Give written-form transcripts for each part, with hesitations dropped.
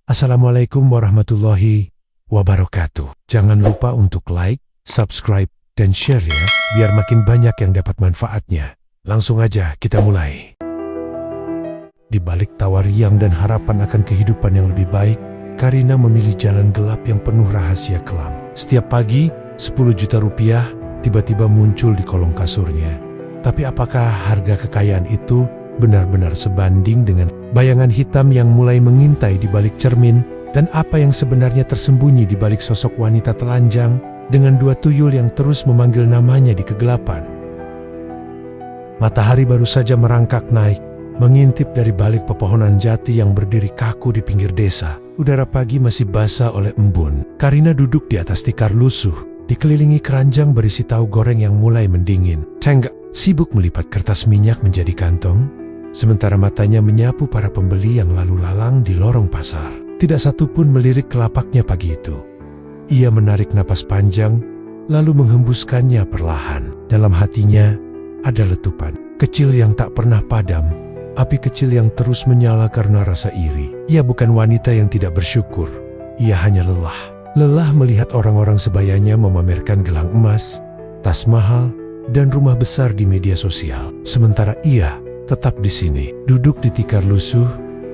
Assalamualaikum warahmatullahi wabarakatuh. Jangan lupa untuk like, subscribe, dan share ya, biar makin banyak yang dapat manfaatnya. Langsung aja kita mulai. Di balik tawa riang dan harapan akan kehidupan yang lebih baik, Karina memilih jalan gelap yang penuh rahasia kelam. Setiap pagi, 10 juta rupiah tiba-tiba muncul di kolong kasurnya. Tapi apakah harga kekayaan itu benar-benar sebanding dengan bayangan hitam yang mulai mengintai di balik cermin, dan apa yang sebenarnya tersembunyi di balik sosok wanita telanjang dengan 2 tuyul yang terus memanggil namanya di kegelapan? Matahari baru saja merangkak naik, mengintip dari balik pepohonan jati yang berdiri kaku di pinggir desa. Udara pagi masih basah oleh embun. Karina duduk di atas tikar lusuh, dikelilingi keranjang berisi tahu goreng yang mulai mendingin. Tengga sibuk melipat kertas minyak menjadi kantong, sementara matanya menyapu para pembeli yang lalu lalang di lorong pasar. Tidak satu pun melirik ke lapaknya pagi itu. Ia menarik napas panjang, lalu menghembuskannya perlahan. Dalam hatinya ada letupan kecil yang tak pernah padam, api kecil yang terus menyala karena rasa iri. Ia bukan wanita yang tidak bersyukur. Ia hanya lelah. Lelah melihat orang-orang sebayanya memamerkan gelang emas, tas mahal, dan rumah besar di media sosial. Sementara ia tetap di sini, duduk di tikar lusuh,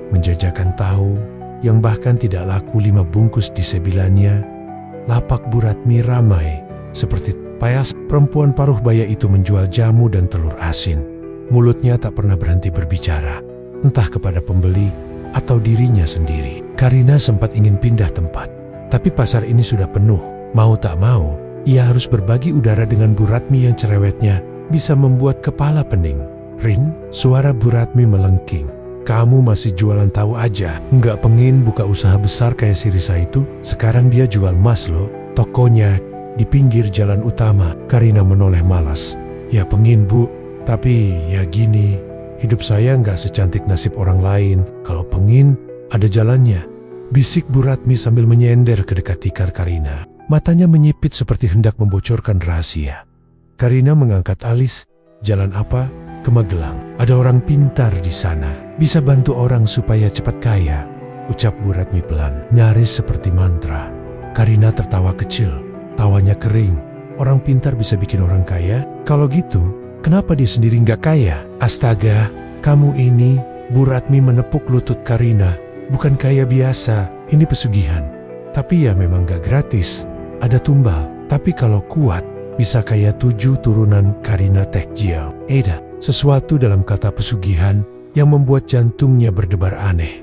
menjajakan tahu yang bahkan tidak laku 5 bungkus di sebilannya. Lapak Bu Ratmi ramai, seperti payas. Perempuan paruh baya itu menjual jamu dan telur asin. Mulutnya tak pernah berhenti berbicara, entah kepada pembeli atau dirinya sendiri. Karina sempat ingin pindah tempat, tapi pasar ini sudah penuh. Mau tak mau, ia harus berbagi udara dengan Bu Ratmi yang cerewetnya bisa membuat kepala pening. "Rin," suara Bu Ratmi melengking. "Kamu masih jualan tahu aja? Nggak pengin buka usaha besar kayak si Risa itu? Sekarang dia jual emas loh, tokonya di pinggir jalan utama." Karina menoleh malas. "Ya pengin Bu, tapi ya gini, hidup saya nggak secantik nasib orang lain. Kalau pengin, ada jalannya," bisik Bu Ratmi sambil menyender ke dekat tikar Karina. Matanya menyipit seperti hendak membocorkan rahasia. Karina mengangkat alis. "Jalan apa?" "Ke Magelang. Ada orang pintar di sana, bisa bantu orang supaya cepat kaya," ucap Bu Ratmi pelan, nyaris seperti mantra. Karina tertawa kecil, tawanya kering. "Orang pintar bisa bikin orang kaya? Kalau gitu, kenapa dia sendiri nggak kaya?" "Astaga, kamu ini..." Bu Ratmi menepuk lutut Karina. "Bukan kaya biasa, ini pesugihan. Tapi ya memang nggak gratis. Ada tumbal, tapi kalau kuat, bisa kaya 7 turunan." Karina tekjiau. Eda, sesuatu dalam kata pesugihan yang membuat jantungnya berdebar aneh.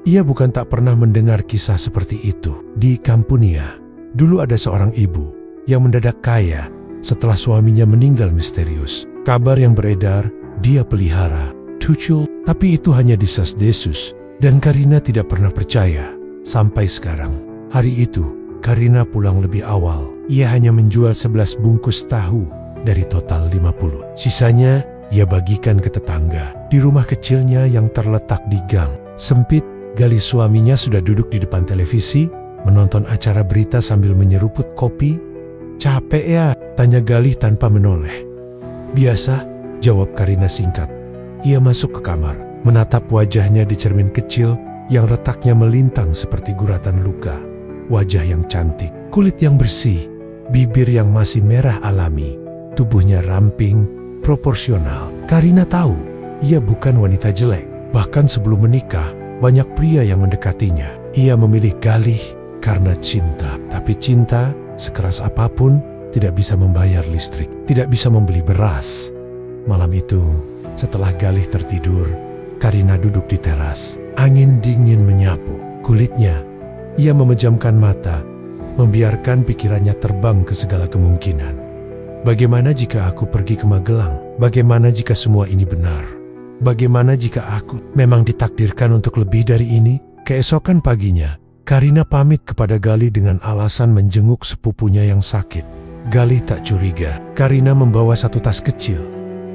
Ia bukan tak pernah mendengar kisah seperti itu. Di Kampunia, dulu ada seorang ibu yang mendadak kaya setelah suaminya meninggal misterius. Kabar yang beredar, dia pelihara tucul, tapi itu hanya desas-desus, dan Karina tidak pernah percaya. Sampai sekarang. Hari itu, Karina pulang lebih awal. Ia hanya menjual 11 bungkus tahu dari total 50. Sisanya ia bagikan ke tetangga. Di rumah kecilnya yang terletak di gang sempit, Galih suaminya sudah duduk di depan televisi, menonton acara berita sambil menyeruput kopi. "Capek ya?" tanya Galih tanpa menoleh. "Biasa," jawab Karina singkat. Ia masuk ke kamar, menatap wajahnya di cermin kecil yang retaknya melintang seperti guratan luka. Wajah yang cantik, kulit yang bersih, bibir yang masih merah alami, tubuhnya ramping, proporsional. Karina tahu, ia bukan wanita jelek. Bahkan sebelum menikah, banyak pria yang mendekatinya. Ia memilih Galih karena cinta. Tapi cinta, sekeras apapun, tidak bisa membayar listrik, tidak bisa membeli beras. Malam itu, setelah Galih tertidur, Karina duduk di teras. Angin dingin menyapu kulitnya. Ia memejamkan mata, membiarkan pikirannya terbang ke segala kemungkinan. Bagaimana jika aku pergi ke Magelang? Bagaimana jika semua ini benar? Bagaimana jika aku memang ditakdirkan untuk lebih dari ini? Keesokan paginya, Karina pamit kepada Galih dengan alasan menjenguk sepupunya yang sakit. Galih tak curiga. Karina membawa 1 tas kecil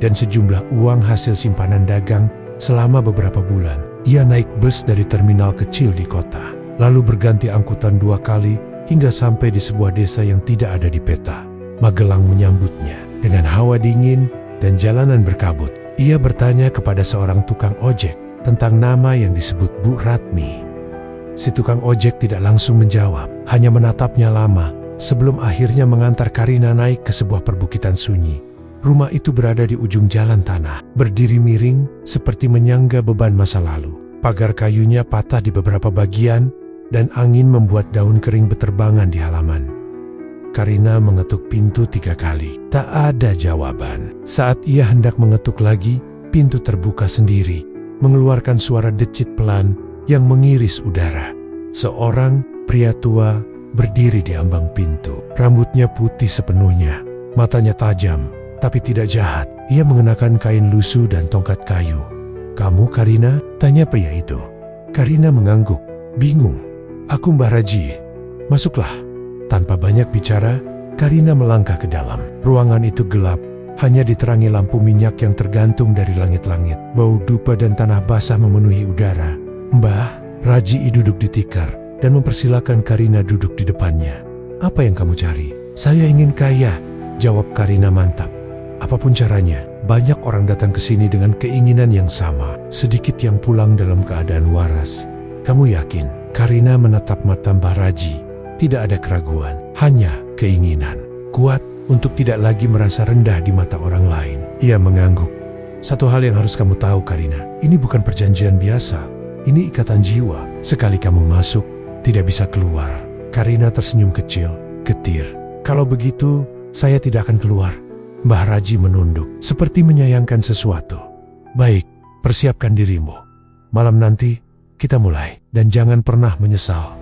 dan sejumlah uang hasil simpanan dagang selama beberapa bulan. Ia naik bus dari terminal kecil di kota, lalu berganti angkutan 2 kali hingga sampai di sebuah desa yang tidak ada di peta. Magelang menyambutnya dengan hawa dingin dan jalanan berkabut. Ia bertanya kepada seorang tukang ojek tentang nama yang disebut Bu Ratmi. Si tukang ojek tidak langsung menjawab, hanya menatapnya lama, sebelum akhirnya mengantar Karina naik ke sebuah perbukitan sunyi. Rumah itu berada di ujung jalan tanah, berdiri miring, seperti menyangga beban masa lalu. Pagar kayunya patah di beberapa bagian, dan angin membuat daun kering beterbangan di halaman. Karina mengetuk pintu 3 kali. Tak ada jawaban. Saat ia hendak mengetuk lagi, pintu terbuka sendiri, mengeluarkan suara decit pelan yang mengiris udara. Seorang pria tua berdiri di ambang pintu. Rambutnya putih sepenuhnya, matanya tajam, tapi tidak jahat. Ia mengenakan kain lusuh dan tongkat kayu. "Kamu Karina?" tanya pria itu. Karina mengangguk, bingung. "Aku Mbah Raji. Masuklah." Tanpa banyak bicara, Karina melangkah ke dalam. Ruangan itu gelap, hanya diterangi lampu minyak yang tergantung dari langit-langit. Bau dupa dan tanah basah memenuhi udara. "Mbah." Raji duduk di tikar dan mempersilakan Karina duduk di depannya. "Apa yang kamu cari?" "Saya ingin kaya," jawab Karina mantap. "Apapun caranya." Banyak orang datang ke sini dengan keinginan yang sama, sedikit yang pulang dalam keadaan waras. "Kamu yakin?" Karina menatap mata Mbah Raji. Tidak ada keraguan, hanya keinginan kuat untuk tidak lagi merasa rendah di mata orang lain. Ia mengangguk. "Satu hal yang harus kamu tahu Karina, ini bukan perjanjian biasa. Ini ikatan jiwa. Sekali kamu masuk, tidak bisa keluar." Karina tersenyum kecil, getir. "Kalau begitu, saya tidak akan keluar." Mbah Raji menunduk, seperti menyayangkan sesuatu. "Baik, persiapkan dirimu. Malam nanti, kita mulai. Dan jangan pernah menyesal."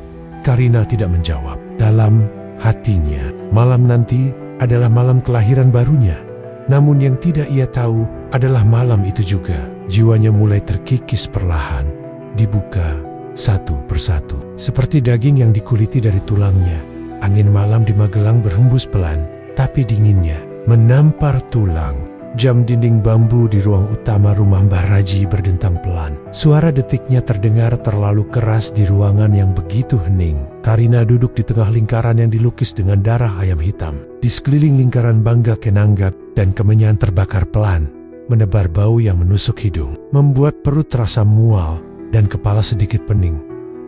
Karina tidak menjawab. Dalam hatinya, malam nanti adalah malam kelahiran barunya. Namun yang tidak ia tahu adalah malam itu juga, jiwanya mulai terkikis perlahan, dibuka satu persatu. Seperti daging yang dikuliti dari tulangnya, angin malam di Magelang berhembus pelan, tapi dinginnya menampar tulang. Jam dinding bambu di ruang utama rumah Mbah Raji berdentang pelan. Suara detiknya terdengar terlalu keras di ruangan yang begitu hening. Karina duduk di tengah lingkaran yang dilukis dengan darah ayam hitam. Di sekeliling lingkaran bangga kenanggap dan kemenyan terbakar pelan, menebar bau yang menusuk hidung, membuat perut terasa mual dan kepala sedikit pening.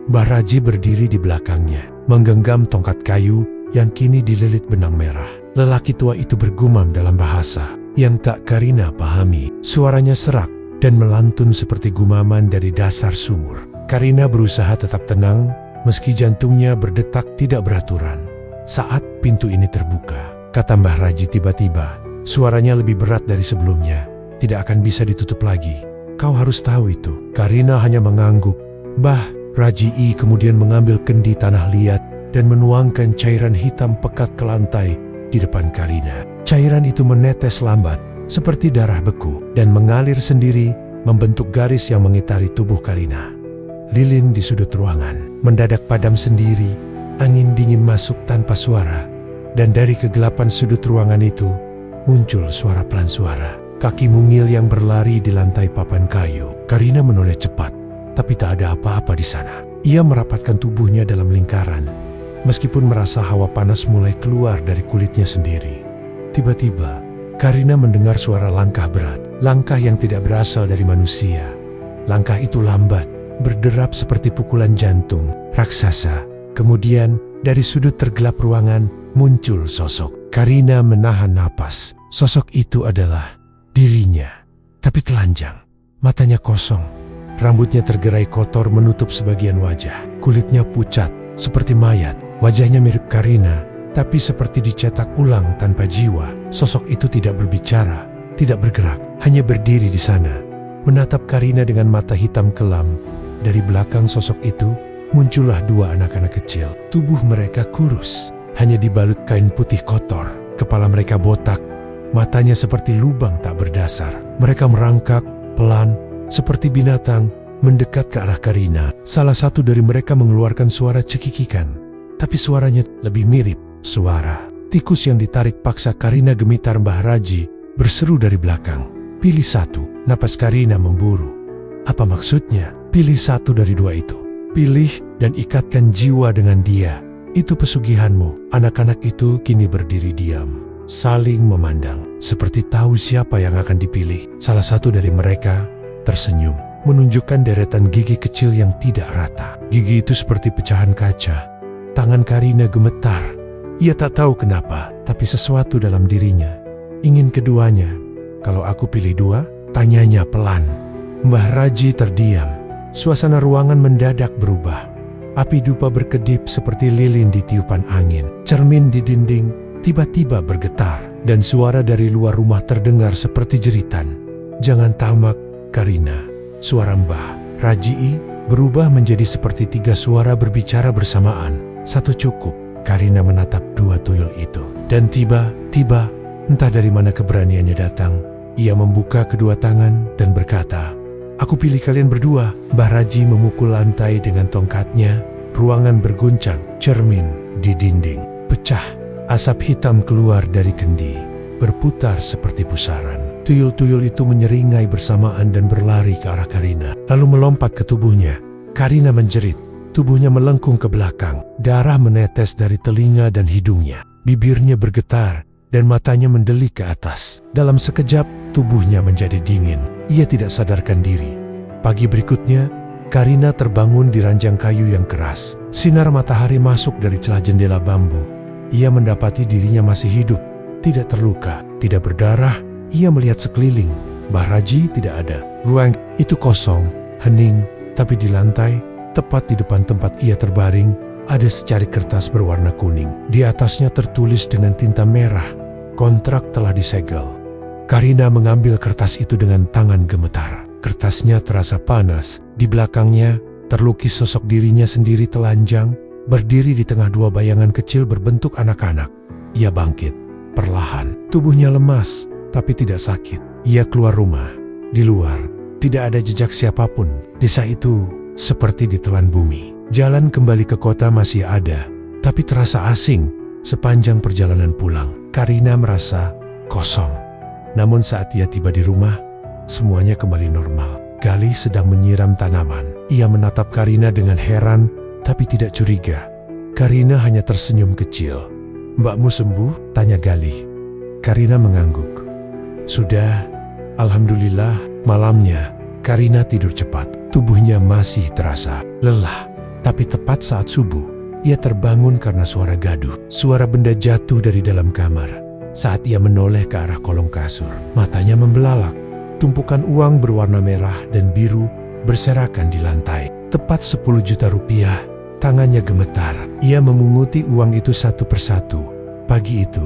Mbah Raji berdiri di belakangnya, menggenggam tongkat kayu yang kini dililit benang merah. Lelaki tua itu bergumam dalam bahasa yang tak Karina pahami. Suaranya serak dan melantun seperti gumaman dari dasar sumur. Karina berusaha tetap tenang, meski jantungnya berdetak tidak beraturan. Saat pintu ini terbuka, kata Mbah Raji tiba-tiba, suaranya lebih berat dari sebelumnya. "Tidak akan bisa ditutup lagi. Kau harus tahu itu." Karina hanya mengangguk. Mbah Raji kemudian mengambil kendi tanah liat dan menuangkan cairan hitam pekat ke lantai di depan Karina. Cairan itu menetes lambat, seperti darah beku, dan mengalir sendiri, membentuk garis yang mengitari tubuh Karina. Lilin di sudut ruangan mendadak padam sendiri, angin dingin masuk tanpa suara, dan dari kegelapan sudut ruangan itu, muncul suara pelan suara. Kaki mungil yang berlari di lantai papan kayu. Karina menoleh cepat, tapi tak ada apa-apa di sana. Ia merapatkan tubuhnya dalam lingkaran, meskipun merasa hawa panas mulai keluar dari kulitnya sendiri. Tiba-tiba, Karina mendengar suara langkah berat, langkah yang tidak berasal dari manusia. Langkah itu lambat, berderap seperti pukulan jantung raksasa. Kemudian, dari sudut tergelap ruangan, muncul sosok. Karina menahan napas. Sosok itu adalah dirinya, tapi telanjang. Matanya kosong, rambutnya tergerai kotor menutup sebagian wajah. Kulitnya pucat, seperti mayat. Wajahnya mirip Karina, tapi seperti dicetak ulang tanpa jiwa. Sosok itu tidak berbicara, tidak bergerak, hanya berdiri di sana, menatap Karina dengan mata hitam kelam. Dari belakang sosok itu, muncullah 2 anak-anak kecil. Tubuh mereka kurus, hanya dibalut kain putih kotor. Kepala mereka botak, matanya seperti lubang tak berdasar. Mereka merangkak, pelan, seperti binatang, mendekat ke arah Karina. Salah satu dari mereka mengeluarkan suara cekikikan, tapi suaranya lebih mirip suara tikus yang ditarik paksa. Karina gemitar. Mbah Raji berseru dari belakang, "Pilih satu." Napas Karina memburu. Apa maksudnya? Pilih satu dari 2 itu. Pilih dan ikatkan jiwa dengan dia. Itu pesugihanmu. Anak-anak itu kini berdiri diam, saling memandang, seperti tahu siapa yang akan dipilih. Salah satu dari mereka tersenyum. menunjukkan deretan gigi kecil yang tidak rata. Gigi itu seperti pecahan kaca. Tangan Karina gemetar. Ia tak tahu kenapa, tapi sesuatu dalam dirinya ingin keduanya. Kalau aku pilih dua? Tanyanya pelan. Mbah Raji terdiam. Suasana ruangan mendadak berubah. Api dupa berkedip seperti lilin di tiupan angin. Cermin di dinding tiba-tiba bergetar, dan suara dari luar rumah terdengar seperti jeritan. Jangan tamak, Karina. Suara Mbah Raji berubah menjadi seperti tiga suara berbicara bersamaan. Satu cukup. Karina menatap dua tuyul itu. Dan tiba-tiba, entah dari mana keberaniannya datang, ia membuka kedua tangan dan berkata, "Aku pilih kalian berdua." Mbah Raji memukul lantai dengan tongkatnya. Ruangan berguncang. Cermin di dinding pecah. Asap hitam keluar dari kendi, berputar seperti pusaran. Tuyul-tuyul itu menyeringai bersamaan dan berlari ke arah Karina, lalu melompat ke tubuhnya. Karina menjerit. Tubuhnya melengkung ke belakang. Darah menetes dari telinga dan hidungnya. Bibirnya bergetar dan matanya mendelik ke atas. Dalam sekejap, tubuhnya menjadi dingin. Ia tidak sadarkan diri. Pagi berikutnya, Karina terbangun di ranjang kayu yang keras. Sinar matahari masuk dari celah jendela bambu. Ia mendapati dirinya masih hidup, tidak terluka, tidak berdarah. Ia melihat sekeliling. Mbah Raji tidak ada. Ruang itu kosong, hening, tapi di lantai, tepat di depan tempat ia terbaring, ada secari kertas berwarna kuning. Di atasnya tertulis dengan tinta merah, "Kontrak telah disegel." Karina mengambil kertas itu dengan tangan gemetar. Kertasnya terasa panas. Di belakangnya, terlukis sosok dirinya sendiri telanjang, berdiri di tengah dua bayangan kecil berbentuk anak-anak. Ia bangkit, perlahan. Tubuhnya lemas, tapi tidak sakit. Ia keluar rumah. Di luar, tidak ada jejak siapapun. Desa itu seperti ditelan bumi. Jalan kembali ke kota masih ada, tapi terasa asing. Sepanjang perjalanan pulang, Karina merasa kosong. Namun saat ia tiba di rumah, semuanya kembali normal. Galih sedang menyiram tanaman. Ia menatap Karina dengan heran, tapi tidak curiga. Karina hanya tersenyum kecil. "Mbakmu sembuh?" tanya Galih. Karina mengangguk. "Sudah, alhamdulillah." Malamnya, Karina tidur cepat. Tubuhnya masih terasa lelah, tapi tepat saat subuh, ia terbangun karena suara gaduh. Suara benda jatuh dari dalam kamar. Saat ia menoleh ke arah kolong kasur, matanya membelalak. Tumpukan uang berwarna merah dan biru berserakan di lantai. Tepat 10 juta rupiah, tangannya gemetar. Ia memunguti uang itu satu persatu. Pagi itu,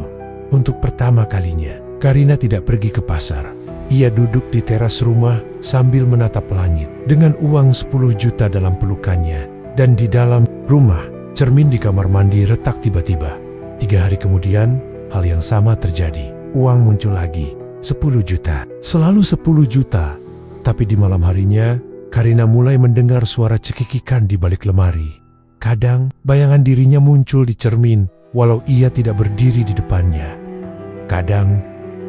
untuk pertama kalinya, Karina tidak pergi ke pasar. Ia duduk di teras rumah sambil menatap langit. Dengan uang 10 juta dalam pelukannya. Dan di dalam rumah, cermin di kamar mandi retak tiba-tiba. 3 hari kemudian, hal yang sama terjadi. Uang muncul lagi. 10 juta. Selalu 10 juta. Tapi di malam harinya, Karina mulai mendengar suara cekikikan di balik lemari. Kadang, bayangan dirinya muncul di cermin, walau ia tidak berdiri di depannya. Kadang,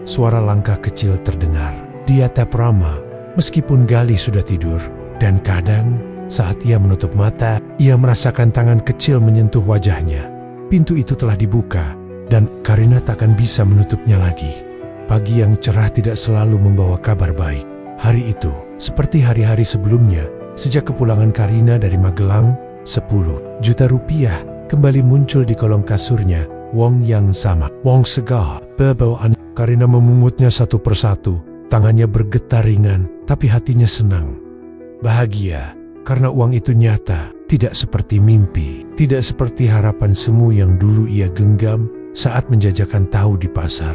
suara langkah kecil terdengar di atap Rama, meskipun Galih sudah tidur. Dan kadang, saat ia menutup mata, ia merasakan tangan kecil menyentuh wajahnya. Pintu itu telah dibuka, dan Karina tak akan bisa menutupnya lagi. Pagi yang cerah tidak selalu membawa kabar baik. Hari itu, seperti hari-hari sebelumnya, sejak kepulangan Karina dari Magelang, 10 juta rupiah kembali muncul di kolong kasurnya. Wong yang sama, wong segar, berbauan. Karina memungutnya satu persatu. Tangannya bergetar ringan, tapi hatinya senang. Bahagia, karena uang itu nyata, tidak seperti mimpi, tidak seperti harapan semu yang dulu ia genggam saat menjajakan tahu di pasar.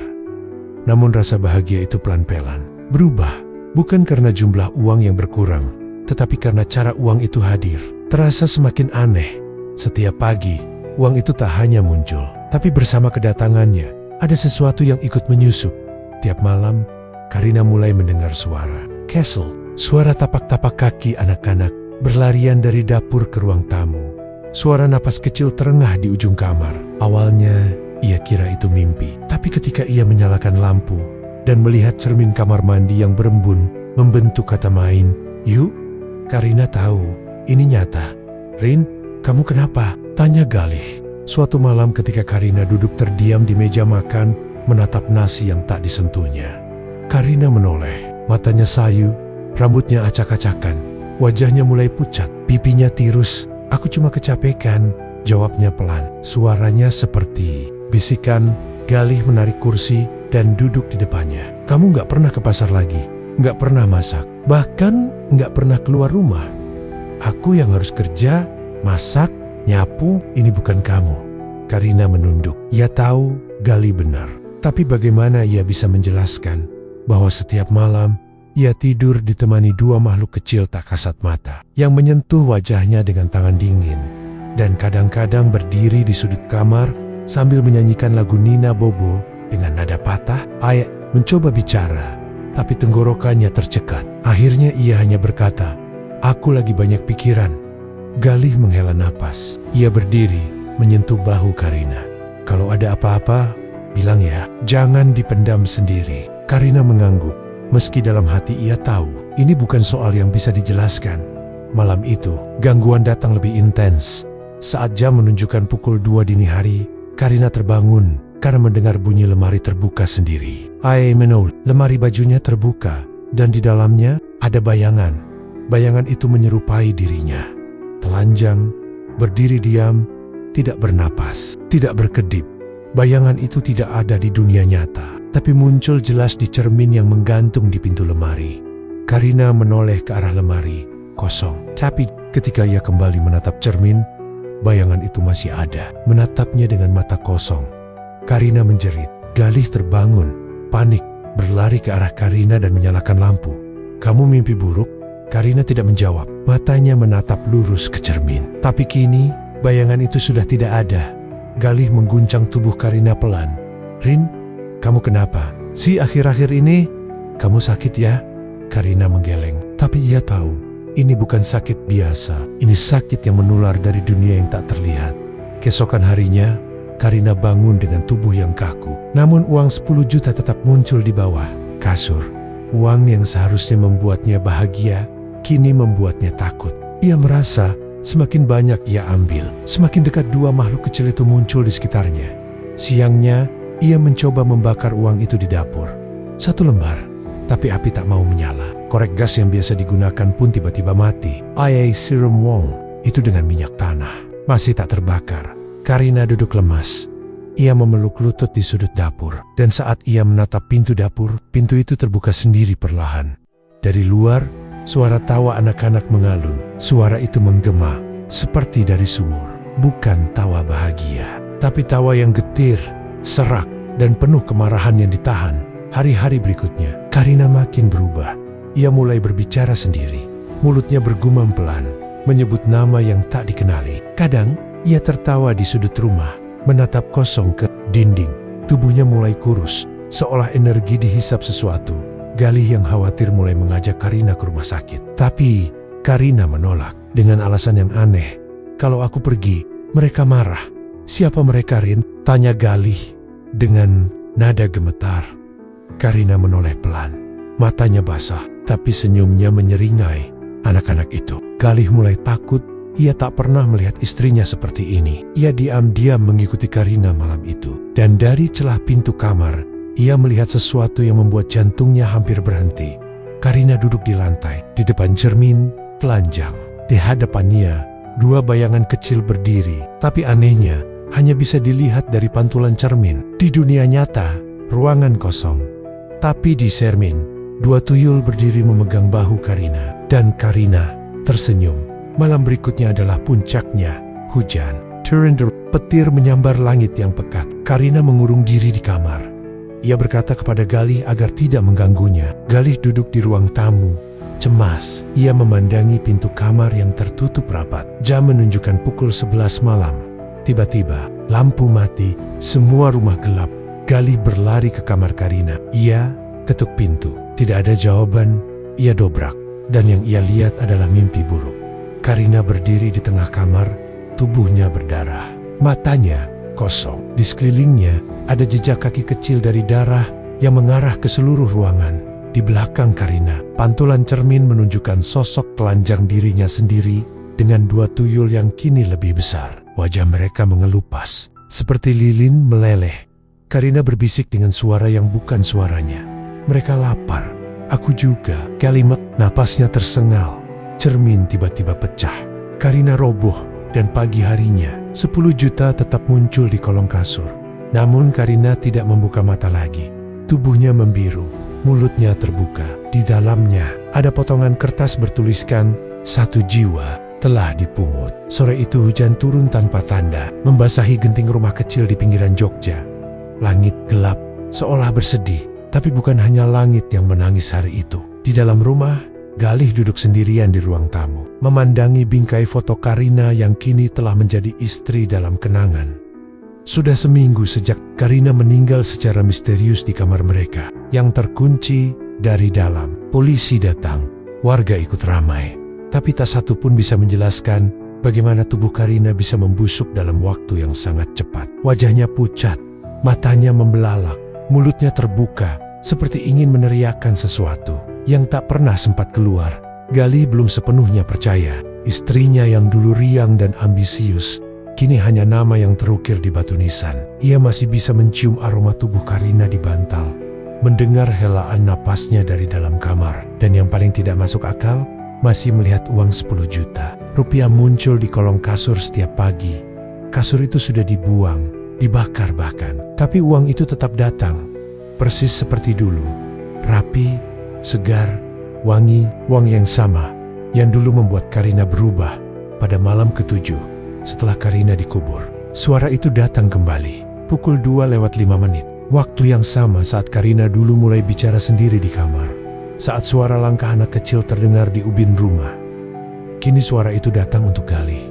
Namun rasa bahagia itu pelan-pelan berubah, bukan karena jumlah uang yang berkurang, tetapi karena cara uang itu hadir. Terasa semakin aneh. Setiap pagi, uang itu tak hanya muncul, tapi bersama kedatangannya, ada sesuatu yang ikut menyusup. Tiap malam, Karina mulai mendengar suara castle, suara tapak-tapak kaki anak-anak berlarian dari dapur ke ruang tamu. Suara napas kecil terengah di ujung kamar. Awalnya, ia kira itu mimpi. Tapi ketika ia menyalakan lampu dan melihat cermin kamar mandi yang berembun, membentuk kata main, "Yuk," Karina tahu, ini nyata. "Rin, kamu kenapa?" tanya Galih. Suatu malam ketika Karina duduk terdiam di meja makan, menatap nasi yang tak disentuhnya. Karina menoleh, matanya sayu, Rambutnya acak-acakan, wajahnya mulai pucat, pipinya tirus. "Aku cuma kecapekan," jawabnya pelan. Suaranya seperti bisikan. Galih menarik kursi dan duduk di depannya. "Kamu nggak pernah ke pasar lagi, nggak pernah masak, bahkan nggak pernah keluar rumah. Aku yang harus kerja, masak, nyapu, ini bukan kamu." Karina menunduk. Ia tahu Galih benar. Tapi bagaimana ia bisa menjelaskan bahwa setiap malam ia tidur ditemani dua makhluk kecil tak kasat mata yang menyentuh wajahnya dengan tangan dingin, dan kadang-kadang berdiri di sudut kamar sambil menyanyikan lagu Nina Bobo dengan nada patah. Ayah mencoba bicara, tapi tenggorokannya tercekat. Akhirnya ia hanya berkata, "Aku lagi banyak pikiran." Galih menghela napas. Ia berdiri, menyentuh bahu Karina. "Kalau ada apa-apa, bilang ya, jangan dipendam sendiri." Karina mengangguk. Meski dalam hati ia tahu, ini bukan soal yang bisa dijelaskan. Malam itu, gangguan datang lebih intens. Saat jam menunjukkan pukul 2 dini hari, Karina terbangun karena mendengar bunyi lemari terbuka sendiri. Menol, lemari bajunya terbuka, dan di dalamnya ada bayangan. Bayangan itu menyerupai dirinya. Telanjang, berdiri diam, tidak bernapas, tidak berkedip. Bayangan itu tidak ada di dunia nyata, tapi muncul jelas di cermin yang menggantung di pintu lemari. Karina menoleh ke arah lemari, kosong. Tapi ketika ia kembali menatap cermin, bayangan itu masih ada, menatapnya dengan mata kosong. Karina menjerit. Galih terbangun, panik, berlari ke arah Karina dan menyalakan lampu. "Kamu mimpi buruk?" Karina tidak menjawab. Matanya menatap lurus ke cermin. Tapi kini, bayangan itu sudah tidak ada. Galih mengguncang tubuh Karina pelan. "Rin, kamu kenapa? Si akhir-akhir ini, kamu sakit ya?" Karina menggeleng. Tapi ia tahu, ini bukan sakit biasa. Ini sakit yang menular dari dunia yang tak terlihat. Keesokan harinya, Karina bangun dengan tubuh yang kaku. Namun uang 10 juta tetap muncul di bawah kasur. Uang yang seharusnya membuatnya bahagia, kini membuatnya takut. Ia merasa semakin banyak ia ambil, semakin dekat dua makhluk kecil itu muncul di sekitarnya. Siangnya, ia mencoba membakar uang itu di dapur. 1 lembar, tapi api tak mau menyala. Korek gas yang biasa digunakan pun tiba-tiba mati. Serum Wong, itu dengan minyak tanah, masih tak terbakar. Karina duduk lemas. Ia memeluk lutut di sudut dapur, dan saat ia menatap pintu dapur, pintu itu terbuka sendiri perlahan. Dari luar, suara tawa anak-anak mengalun. Suara itu menggema, seperti dari sumur. Bukan tawa bahagia, tapi tawa yang getir, serak, dan penuh kemarahan yang ditahan. Hari-hari berikutnya, Karina makin berubah. Ia mulai berbicara sendiri. Mulutnya bergumam pelan, menyebut nama yang tak dikenali. Kadang, ia tertawa di sudut rumah, menatap kosong ke dinding. Tubuhnya mulai kurus, seolah energi dihisap sesuatu. Galih yang khawatir mulai mengajak Karina ke rumah sakit. Tapi Karina menolak dengan alasan yang aneh. "Kalau aku pergi, mereka marah." "Siapa mereka, Rin?" tanya Galih dengan nada gemetar. Karina menoleh pelan. Matanya basah, tapi senyumnya menyeringai. Anak-anak itu. Galih mulai takut. Ia tak pernah melihat istrinya seperti ini. Ia diam-diam mengikuti Karina malam itu. Dan dari celah pintu kamar, ia melihat sesuatu yang membuat jantungnya hampir berhenti. Karina duduk di lantai, di depan cermin, telanjang. Di hadapannya, 2 bayangan kecil berdiri. Tapi anehnya, hanya bisa dilihat dari pantulan cermin. Di dunia nyata, ruangan kosong. Tapi di cermin, 2 tuyul berdiri memegang bahu Karina. Dan Karina tersenyum. Malam berikutnya adalah puncaknya, hujan. Turender, petir menyambar langit yang pekat. Karina mengurung diri di kamar. Ia berkata kepada Galih agar tidak mengganggunya. Galih duduk di ruang tamu, cemas. Ia memandangi pintu kamar yang tertutup rapat. Jam menunjukkan pukul 11 malam. Tiba-tiba, lampu mati, semua rumah gelap. Galih berlari ke kamar Karina. Ia ketuk pintu. Tidak ada jawaban, ia dobrak. Dan yang ia lihat adalah mimpi buruk. Karina berdiri di tengah kamar, tubuhnya berdarah. Matanya kosong. Di sekelilingnya ada jejak kaki kecil dari darah yang mengarah ke seluruh ruangan. Di belakang Karina, pantulan cermin menunjukkan sosok telanjang dirinya sendiri dengan 2 tuyul yang kini lebih besar. Wajah mereka mengelupas, seperti lilin meleleh. Karina berbisik dengan suara yang bukan suaranya. "Mereka lapar. Aku juga. Kalimat napasnya tersengal. Cermin tiba-tiba pecah. Karina roboh dan pagi harinya 10 juta tetap muncul di kolong kasur. Namun Karina tidak membuka mata lagi. Tubuhnya membiru, mulutnya terbuka. Di dalamnya ada potongan kertas bertuliskan 1 jiwa telah dipungut. Sore itu hujan turun tanpa tanda, membasahi genting rumah kecil di pinggiran Jogja. Langit gelap, seolah bersedih. Tapi bukan hanya langit yang menangis hari itu. Di dalam rumah, Galih duduk sendirian di ruang tamu, memandangi bingkai foto Karina yang kini telah menjadi istri dalam kenangan. Sudah seminggu sejak Karina meninggal secara misterius di kamar mereka, yang terkunci dari dalam. Polisi datang, warga ikut ramai. Tapi tak satu pun bisa menjelaskan bagaimana tubuh Karina bisa membusuk dalam waktu yang sangat cepat. Wajahnya pucat, matanya membelalak, mulutnya terbuka, seperti ingin meneriakkan sesuatu yang tak pernah sempat keluar. Galih belum sepenuhnya percaya. Istrinya yang dulu riang dan ambisius, kini hanya nama yang terukir di batu nisan. Ia masih bisa mencium aroma tubuh Karina di bantal, mendengar helaan napasnya dari dalam kamar. Dan yang paling tidak masuk akal, masih melihat uang 10 juta rupiah muncul di kolong kasur setiap pagi. Kasur itu sudah dibuang, dibakar bahkan. Tapi uang itu tetap datang. Persis seperti dulu. Rapi, segar, wangi, uang yang sama yang dulu membuat Karina berubah pada malam ke-7 setelah Karina dikubur. Suara itu datang kembali, pukul 2:05. Waktu yang sama saat Karina dulu mulai bicara sendiri di kamar. Saat suara langkah anak kecil terdengar di ubin rumah. Kini suara itu datang untuk Galih.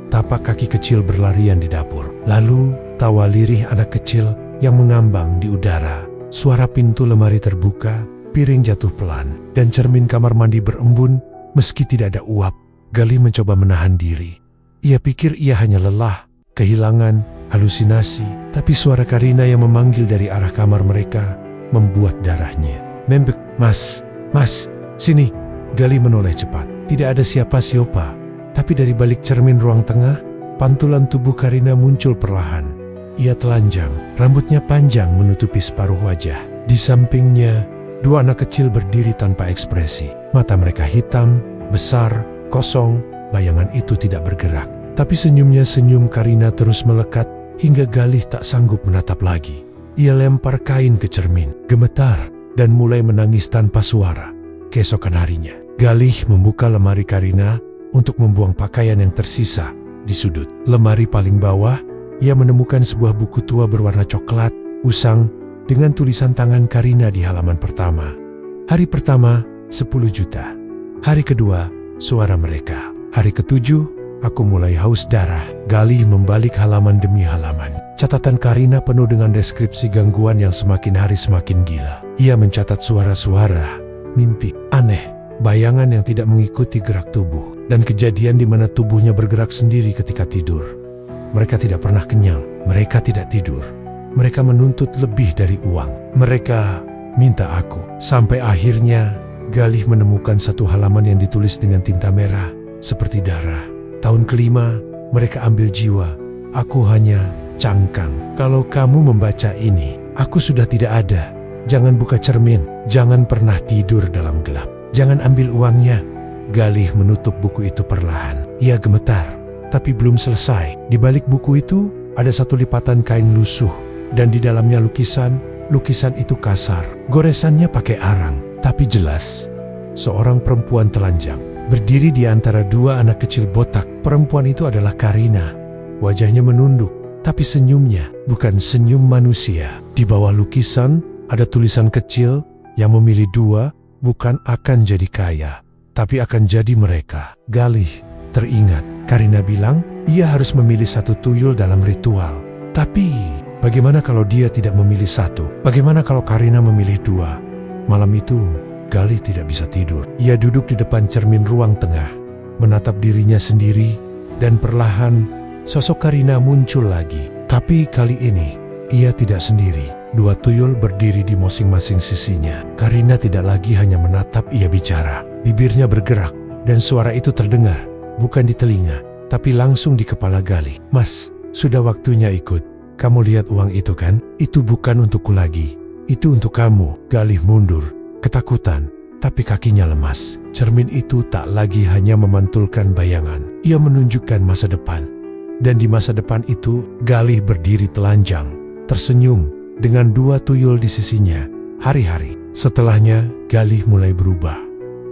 Tapak kaki kecil berlarian di dapur. Lalu tawa lirih anak kecil yang mengambang di udara. Suara pintu lemari terbuka, piring jatuh pelan, dan cermin kamar mandi berembun meski tidak ada uap. Galih mencoba menahan diri. Ia pikir ia hanya lelah, kehilangan, halusinasi. Tapi suara Karina yang memanggil dari arah kamar mereka membuat darahnya membek. Mas, sini. Galih menoleh cepat. Tidak ada siapa-siapa. Tapi dari balik cermin ruang tengah, pantulan tubuh Karina muncul perlahan. Ia telanjang, rambutnya panjang menutupi separuh wajah. Di sampingnya, 2 anak kecil berdiri tanpa ekspresi. Mata mereka hitam, besar, kosong, bayangan itu tidak bergerak. Tapi senyumnya senyum Karina terus melekat hingga Galih tak sanggup menatap lagi. Ia lempar kain ke cermin, gemetar, dan mulai menangis tanpa suara. Keesokan harinya, Galih membuka lemari Karina untuk membuang pakaian yang tersisa di sudut. Lemari paling bawah, ia menemukan sebuah buku tua berwarna coklat, usang, dengan tulisan tangan Karina di halaman pertama. Hari pertama, 10 juta. Hari kedua, suara mereka. Hari ke-7, aku mulai haus darah. Galih membalik halaman demi halaman. Catatan Karina penuh dengan deskripsi gangguan yang semakin hari semakin gila. Ia mencatat suara-suara, mimpi aneh, bayangan yang tidak mengikuti gerak tubuh, dan kejadian di mana tubuhnya bergerak sendiri ketika tidur. Mereka tidak pernah kenyang, mereka tidak tidur. Mereka menuntut lebih dari uang. Mereka minta aku. Sampai akhirnya, Galih menemukan satu halaman yang ditulis dengan tinta merah, seperti darah. Tahun kelima, mereka ambil jiwa. Aku hanya cangkang. Kalau kamu membaca ini, aku sudah tidak ada. Jangan buka cermin, jangan pernah tidur dalam gelap. Jangan ambil uangnya. Galih menutup buku itu perlahan. Ia gemetar. Tapi belum selesai. Di balik buku itu ada satu lipatan kain lusuh, dan di dalamnya lukisan. Lukisan itu kasar, goresannya pakai arang, tapi jelas. Seorang perempuan telanjang berdiri di antara 2 anak kecil botak. Perempuan itu adalah Karina. Wajahnya menunduk, tapi senyumnya bukan senyum manusia. Di bawah lukisan ada tulisan kecil yang memilih 2, bukan akan jadi kaya, tapi akan jadi mereka. Galih teringat. Karina bilang ia harus memilih 1 tuyul dalam ritual. Tapi bagaimana kalau dia tidak memilih 1? Bagaimana kalau Karina memilih 2? Malam itu Galih tidak bisa tidur. Ia duduk di depan cermin ruang tengah, menatap dirinya sendiri, dan perlahan sosok Karina muncul lagi. Tapi kali ini ia tidak sendiri. 2 tuyul berdiri di masing-masing sisinya. Karina tidak lagi hanya menatap, ia bicara. Bibirnya bergerak, dan suara itu terdengar. Bukan di telinga, tapi langsung di kepala Galih. Mas, sudah waktunya ikut. Kamu lihat uang itu kan? Itu bukan untukku lagi. Itu untuk kamu. Galih mundur, ketakutan, tapi kakinya lemas. Cermin itu tak lagi hanya memantulkan bayangan, ia menunjukkan masa depan. Dan di masa depan itu, Galih berdiri telanjang, tersenyum, dengan 2 tuyul di sisinya. Hari-hari setelahnya, Galih mulai berubah.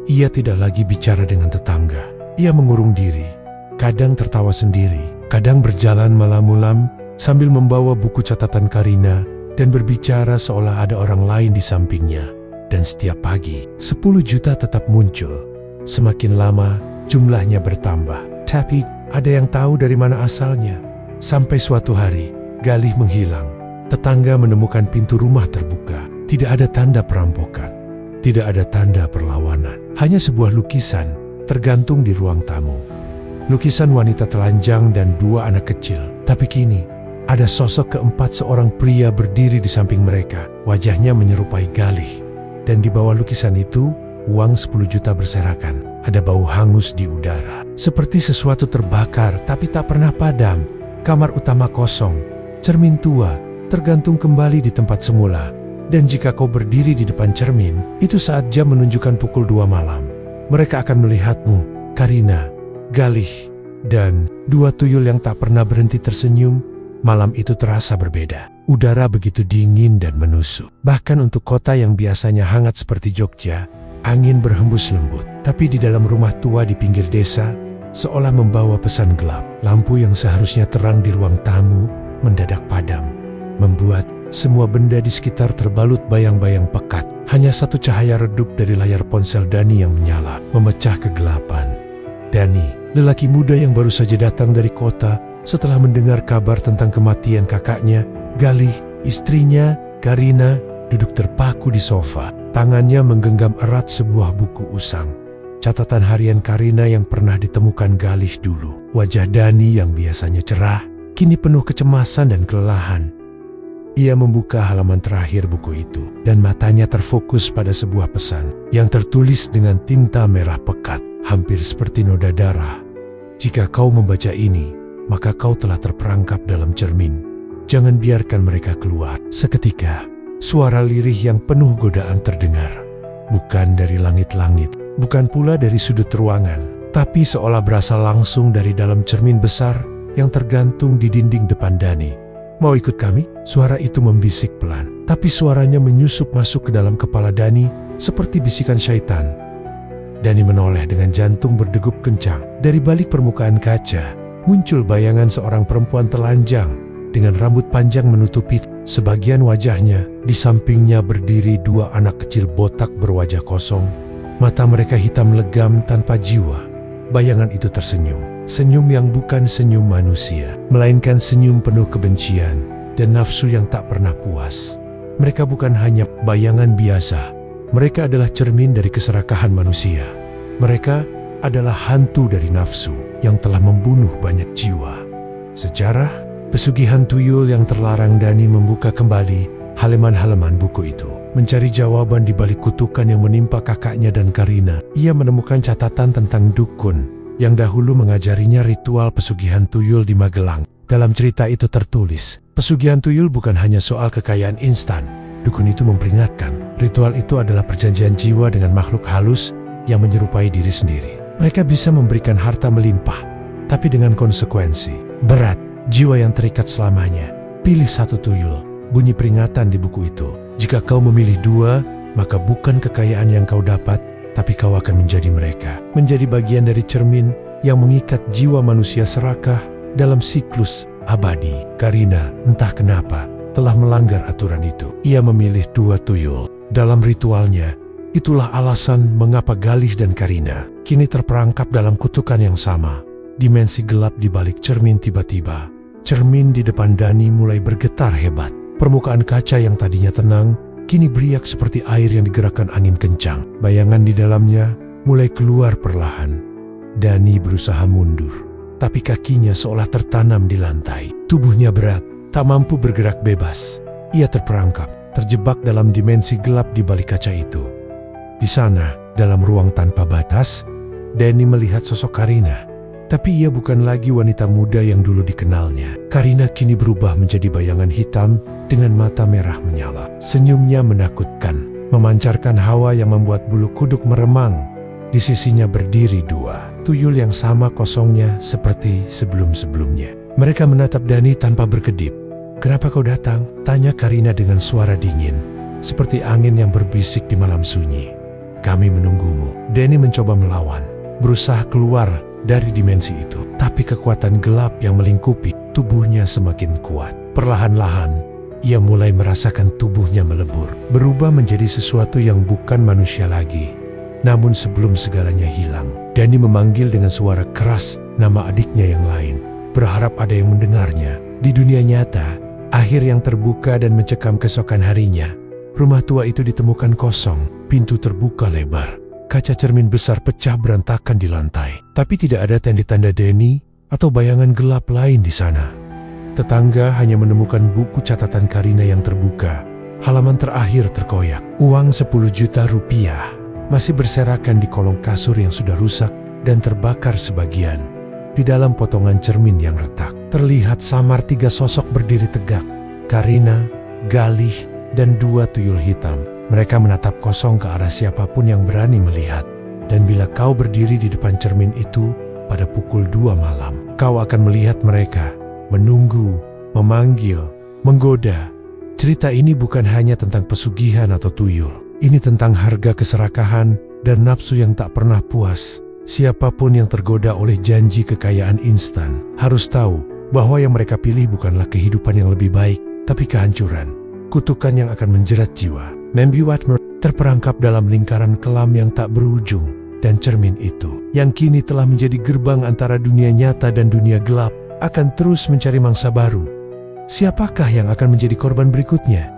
Ia tidak lagi bicara dengan tetangga. Ia mengurung diri, kadang tertawa sendiri, kadang berjalan malam-malam sambil membawa buku catatan Karina dan berbicara seolah ada orang lain di sampingnya. Dan setiap pagi, 10 juta tetap muncul. Semakin lama, jumlahnya bertambah. Tapi, ada yang tahu dari mana asalnya. Sampai suatu hari, Galih menghilang. Tetangga menemukan pintu rumah terbuka. Tidak ada tanda perampokan. Tidak ada tanda perlawanan. Hanya sebuah lukisan, tergantung di ruang tamu. Lukisan wanita telanjang dan 2 anak kecil. Tapi kini, ada sosok keempat, seorang pria berdiri di samping mereka. Wajahnya menyerupai Galih. Dan di bawah lukisan itu, uang 10 juta berserakan. Ada bau hangus di udara. Seperti sesuatu terbakar tapi tak pernah padam. Kamar utama kosong. Cermin tua, tergantung kembali di tempat semula. Dan jika kau berdiri di depan cermin, itu saat jam menunjukkan pukul 2 malam. Mereka akan melihatmu, Karina, Galih, dan 2 tuyul yang tak pernah berhenti tersenyum. Malam itu terasa berbeda. Udara begitu dingin dan menusuk. Bahkan untuk kota yang biasanya hangat seperti Jogja, angin berhembus lembut. Tapi di dalam rumah tua di pinggir desa, seolah membawa pesan gelap. Lampu yang seharusnya terang di ruang tamu mendadak padam, membuat semua benda di sekitar terbalut bayang-bayang pekat. Hanya satu cahaya redup dari layar ponsel Dani yang menyala, memecah kegelapan. Dani, lelaki muda yang baru saja datang dari kota setelah mendengar kabar tentang kematian kakaknya. Galih, istrinya, Karina, duduk terpaku di sofa. Tangannya menggenggam erat sebuah buku usang. Catatan harian Karina yang pernah ditemukan Galih dulu. Wajah Dani yang biasanya cerah, kini penuh kecemasan dan kelelahan. Ia membuka halaman terakhir buku itu, dan matanya terfokus pada sebuah pesan yang tertulis dengan tinta merah pekat, hampir seperti noda darah. Jika kau membaca ini, maka kau telah terperangkap dalam cermin. Jangan biarkan mereka keluar. Seketika, suara lirih yang penuh godaan terdengar. Bukan dari langit-langit, bukan pula dari sudut ruangan, tapi seolah berasal langsung dari dalam cermin besar yang tergantung di dinding depan Dani. Mau ikut kami? Suara itu membisik pelan, tapi suaranya menyusup masuk ke dalam kepala Dani seperti bisikan syaitan. Dani menoleh dengan jantung berdegup kencang. Dari balik permukaan kaca, muncul bayangan seorang perempuan telanjang dengan rambut panjang menutupi sebagian wajahnya. Di sampingnya berdiri 2 anak kecil botak berwajah kosong. Mata mereka hitam legam tanpa jiwa. Bayangan itu tersenyum. Senyum yang bukan senyum manusia, melainkan senyum penuh kebencian dan nafsu yang tak pernah puas. Mereka bukan hanya bayangan biasa. Mereka adalah cermin dari keserakahan manusia. Mereka adalah hantu dari nafsu yang telah membunuh banyak jiwa. Sejarah pesugihan tuyul yang terlarang. Dani membuka kembali halaman-halaman buku itu, mencari jawaban di balik kutukan yang menimpa kakaknya dan Karina. Ia menemukan catatan tentang dukun yang dahulu mengajarinya ritual pesugihan tuyul di Magelang. Dalam cerita itu tertulis, pesugihan tuyul bukan hanya soal kekayaan instan. Dukun itu memperingatkan, ritual itu adalah perjanjian jiwa dengan makhluk halus yang menyerupai diri sendiri. Mereka bisa memberikan harta melimpah, tapi dengan konsekuensi berat. Jiwa yang terikat selamanya. Pilih 1 tuyul. Bunyi peringatan di buku itu. Jika kau memilih 2, maka bukan kekayaan yang kau dapat, tapi kau akan menjadi mereka. Menjadi bagian dari cermin yang mengikat jiwa manusia serakah dalam siklus abadi. Karina, entah kenapa, telah melanggar aturan itu. Ia memilih 2 tuyul. Dalam ritualnya, itulah alasan mengapa Galih dan Karina kini terperangkap dalam kutukan yang sama. Dimensi gelap di balik cermin. Tiba-tiba, cermin di depan Dani mulai bergetar hebat. Permukaan kaca yang tadinya tenang, kini beriak seperti air yang digerakkan angin kencang. Bayangan di dalamnya mulai keluar perlahan. Dani berusaha mundur, tapi kakinya seolah tertanam di lantai. Tubuhnya berat, tak mampu bergerak bebas. Ia terperangkap, terjebak dalam dimensi gelap di balik kaca itu. Di sana, dalam ruang tanpa batas, Dani melihat sosok Karina. Tapi ia bukan lagi wanita muda yang dulu dikenalnya. Karina kini berubah menjadi bayangan hitam dengan mata merah menyala. Senyumnya menakutkan. memancarkan hawa yang membuat bulu kuduk meremang. Di sisinya berdiri dua tuyul yang sama kosongnya seperti sebelum-sebelumnya. Mereka menatap Dani tanpa berkedip. "Kenapa kau datang?" tanya Karina dengan suara dingin, seperti angin yang berbisik di malam sunyi. "Kami menunggumu." Dani mencoba melawan, berusaha keluar dari dimensi itu. Tapi kekuatan gelap yang melingkupi tubuhnya semakin kuat. Perlahan-lahan, ia mulai merasakan tubuhnya melebur, berubah menjadi sesuatu yang bukan manusia lagi. Namun sebelum segalanya hilang, Dani memanggil dengan suara keras nama adiknya yang lain, berharap ada yang mendengarnya. Di dunia nyata, akhir yang terbuka dan mencekam keesokan harinya, rumah tua itu ditemukan kosong, pintu terbuka lebar. Kaca cermin besar pecah berantakan di lantai. Tapi tidak ada tanda-tanda Dani atau bayangan gelap lain di sana. Tetangga hanya menemukan buku catatan Karina yang terbuka. Halaman terakhir terkoyak. Uang 10 juta rupiah masih berserakan di kolong kasur yang sudah rusak dan terbakar sebagian. Di dalam potongan cermin yang retak, terlihat samar 3 sosok berdiri tegak. Karina, Galih, dan 2 tuyul hitam. Mereka menatap kosong ke arah siapapun yang berani melihat. Dan bila kau berdiri di depan cermin itu pada pukul 2 malam, kau akan melihat mereka menunggu, memanggil, menggoda. Cerita ini bukan hanya tentang pesugihan atau tuyul. Ini tentang harga keserakahan dan nafsu yang tak pernah puas. Siapapun yang tergoda oleh janji kekayaan instan harus tahu bahwa yang mereka pilih bukanlah kehidupan yang lebih baik, tapi kehancuran, kutukan yang akan menjerat jiwa. Membi Watmer terperangkap dalam lingkaran kelam yang tak berujung, dan cermin itu, yang kini telah menjadi gerbang antara dunia nyata dan dunia gelap, akan terus mencari mangsa baru. Siapakah yang akan menjadi korban berikutnya?